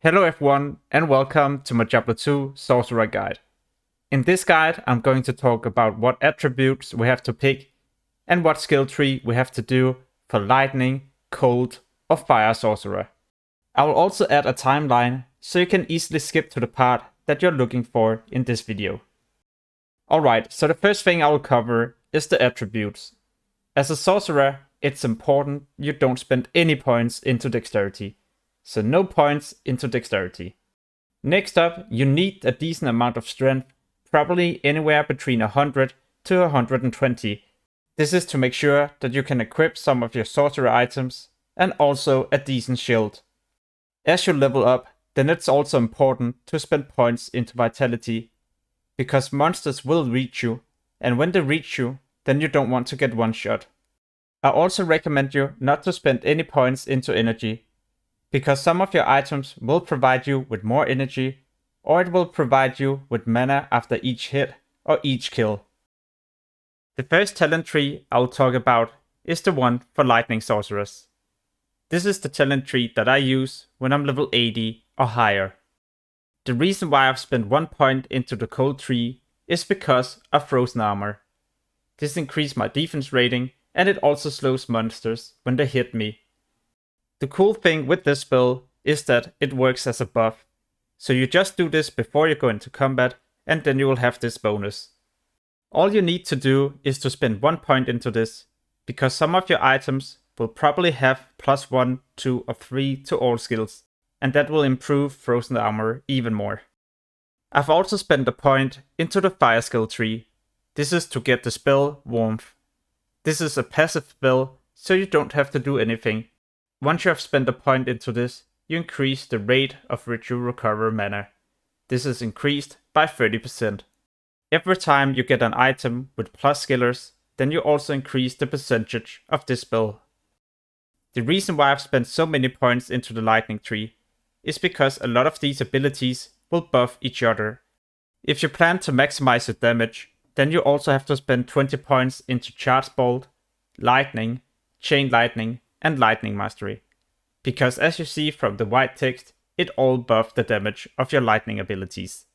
Hello everyone and welcome to my Diablo 2 Sorcerer guide. In this guide I'm going to talk about what attributes we have to pick and what skill tree we have to do for lightning, cold or fire sorcerer. I will also add a timeline so you can easily skip to the part that you're looking for in this video. Alright, so the first thing I will cover is the attributes. As a sorcerer, it's important you don't spend any points into dexterity. So no points into dexterity. Next up, you need a decent amount of strength, probably anywhere between 100 to 120. This is to make sure that you can equip some of your sorcerer items and also a decent shield. As you level up, then it's also important to spend points into vitality, because monsters will reach you, and when they reach you, then you don't want to get one shot. I also recommend you not to spend any points into energy, because some of your items will provide you with more energy, or it will provide you with mana after each hit or each kill. The first talent tree I'll talk about is the one for Lightning Sorceress. This is the talent tree that I use when I'm level 80 or higher. The reason why I've spent 1 point into the cold tree is because of frozen armor. This increased my defense rating and it also slows monsters when they hit me. The cool thing with this spell is that it works as a buff, so you just do this before you go into combat and then you will have this bonus. All you need to do is to spend 1 point into this, because some of your items will probably have +1, 2 or 3 to all skills, and that will improve frozen armor even more. I've also spent a point into the fire skill tree. This is to get the spell Warmth. This is a passive spell, so you don't have to do anything. Once you have spent a point into this, you increase the rate of which you recover mana. This is increased by 30%. Every time you get an item with plus skillers, then you also increase the percentage of this spell. The reason why I've spent so many points into the lightning tree is because a lot of these abilities will buff each other. If you plan to maximize your damage, then you also have to spend 20 points into charge bolt, lightning, chain lightning, and lightning mastery, because as you see from the white text, it all buffs the damage of your lightning abilities.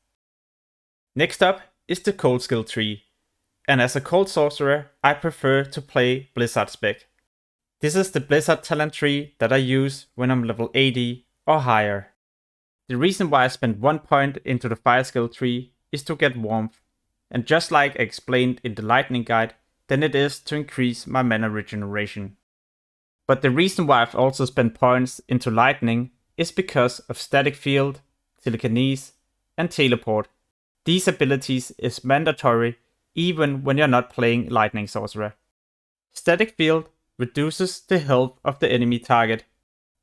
Next up is the cold skill tree, and as a cold sorcerer, I prefer to play Blizzard spec. This is the Blizzard talent tree that I use when I'm level 80 or higher. The reason why I spend 1 point into the fire skill tree is to get warmth, and just like I explained in the lightning guide, then it is to increase my mana regeneration. But the reason why I've also spent points into lightning is because of static field, telekinesis, and teleport. These abilities is mandatory even when you're not playing lightning sorcerer. Static field reduces the health of the enemy target.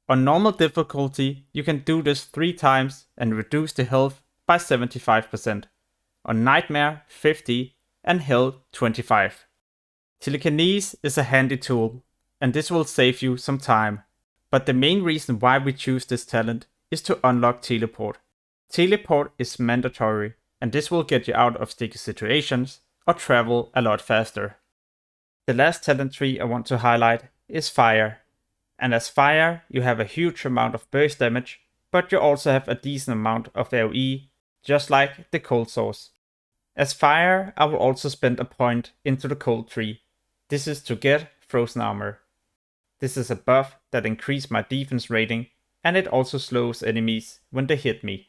On normal difficulty, you can do this 3 times and reduce the health by 75%. On nightmare 50 and hell 25. Telekinesis is a handy tool, and this will save you some time. But the main reason why we choose this talent is to unlock teleport. Teleport is mandatory, and this will get you out of sticky situations or travel a lot faster. The last talent tree I want to highlight is fire. And as fire, you have a huge amount of burst damage, but you also have a decent amount of AoE, just like the cold source. As fire, I will also spend a point into the cold tree. This is to get frozen armor. This is a buff that increases my defense rating, and it also slows enemies when they hit me.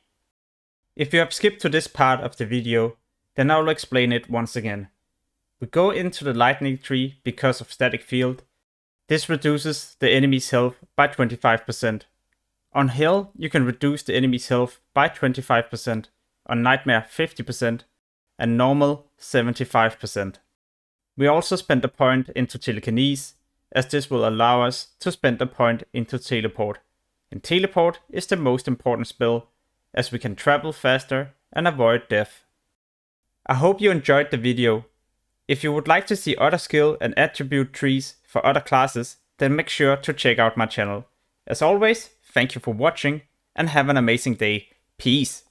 If you have skipped to this part of the video, then I will explain it once again. We go into the lightning tree because of static field. This reduces the enemy's health by 25%. On hell, you can reduce the enemy's health by 25%, on nightmare 50%, and normal 75%. We also spend a point into telekinesis, as this will allow us to spend a point into teleport. And teleport is the most important spell, as we can travel faster and avoid death. I hope you enjoyed the video. If you would like to see other skill and attribute trees for other classes, then make sure to check out my channel. As always, thank you for watching and have an amazing day. Peace!